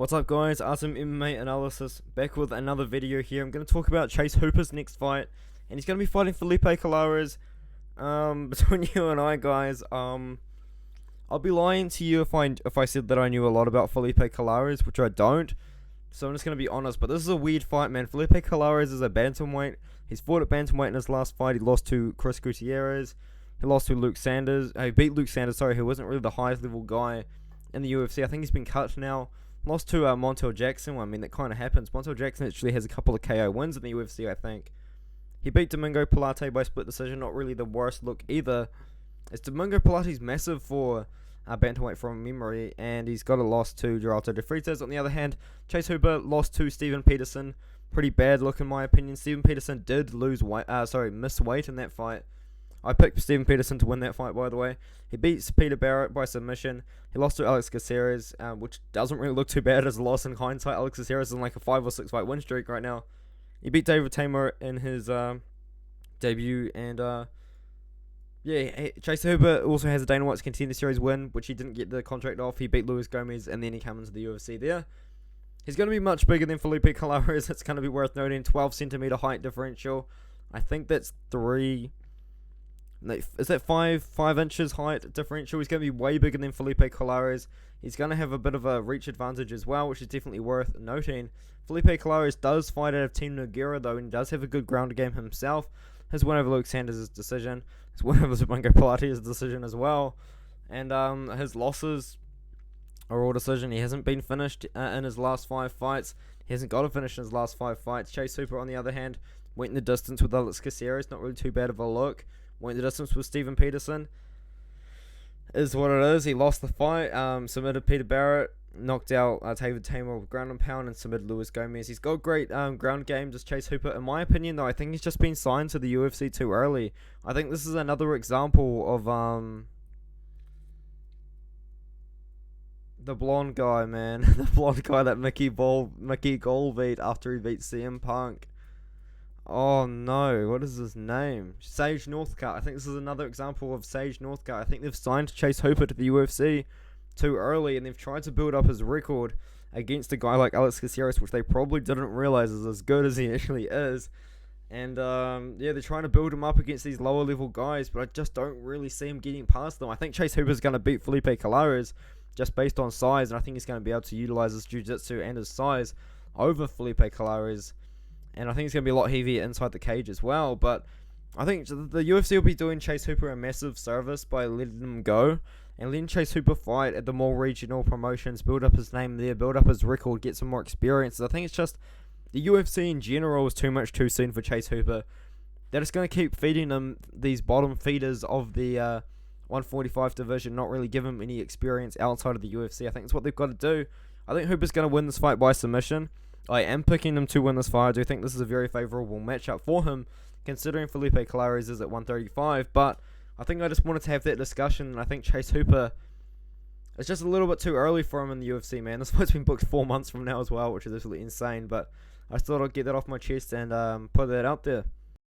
What's up guys, Artem MMA Analysis, back with another video here. I'm going to talk about Chase Hooper's next fight, and he's going to be fighting Felipe Colares. Between you and I guys, I'll be lying to you if I said that I knew a lot about Felipe Colares, which I don't. So I'm just going to be honest, but this is a weird fight, man. Felipe Colares is a bantamweight. He's fought at bantamweight in his last fight. He lost to Chris Gutierrez. He lost to Luke Sanders. He beat Luke Sanders, sorry, who wasn't really the highest level guy in the UFC. I think he's been cut now. Lost to Montel Jackson. Well, I mean, that kind of happens. Montel Jackson actually has a couple of KO wins in the UFC, I think. He beat Domingo Pilate by split decision. Not really the worst look either. It's Domingo Pilate's massive for bantamweight from memory, and he's got a loss to Geraldo de Freitas. On the other hand, Chase Hooper lost to Steven Peterson. Pretty bad look in my opinion. Steven Peterson did miss weight in that fight. I picked Steven Peterson to win that fight, by the way. He beats Peter Barrett by submission. He lost to Alex Caceres, which doesn't really look too bad as a loss in hindsight. Alex Caceres is in like a 5 or 6 fight win streak right now. He beat David Tamer in his debut, and Chase Hooper also has a Dana White's Contender Series win, which he didn't get the contract off. He beat Luis Gomez, and then he came into the UFC there. He's going to be much bigger than Felipe Colares. It's going to be worth noting. 12 centimeter height differential. I think that's 5 inches height differential. He's going to be way bigger than Felipe Colares. He's going to have a bit of a reach advantage as well, which is definitely worth noting. Felipe Colares does fight out of Team Nogueira though, and does have a good ground game himself. His win over Luke Sanders is decision. His win over Domingo Pilate is decision as well. And his losses are all decision. He hasn't been finished in his last 5 fights. He hasn't got a finish in his last 5 fights. Chase Hooper, on the other hand, went in the distance with Alex Caceres. Not really too bad of a look. Went the distance with Steven Peterson. Is what it is. He lost the fight. Submitted Peter Barrett. Knocked out David Tamer with ground and pound, and submitted Luis Gomez. He's got great ground game, just Chase Hooper. In my opinion, though, I think he's just been signed to the UFC too early. I think this is another example of the blonde guy, man. The blonde guy that Mickey Gall beat after he beat CM Punk. Oh no, what is his name? Sage Northcutt. I think this is another example of Sage Northcutt. I think they've signed Chase Hooper to the UFC too early, and they've tried to build up his record against a guy like Alex Caceres, which they probably didn't realize is as good as he actually is. And they're trying to build him up against these lower level guys, but I just don't really see him getting past them. I think Chase Hooper's going to beat Felipe Colares just based on size, and I think he's going to be able to utilize his jiu-jitsu and his size over Felipe Colares. And I think it's going to be a lot heavier inside the cage as well. But I think the UFC will be doing Chase Hooper a massive service by letting him go and letting Chase Hooper fight at the more regional promotions, build up his name there, build up his record, get some more experience. I think it's just the UFC in general is too much too soon for Chase Hooper. They're just going to keep feeding him these bottom feeders of the 145 division, not really give him any experience outside of the UFC. I think that's what they've got to do. I think Hooper's going to win this fight by submission. I am picking him to win this fight. I do think this is a very favourable matchup for him, considering Felipe Colares is at 135. But I think I just wanted to have that discussion, and I think Chase Hooper, it's just a little bit too early for him in the UFC, man. This fight's been booked 4 months from now as well, which is absolutely insane. But I thought I'd get that off my chest and put that out there.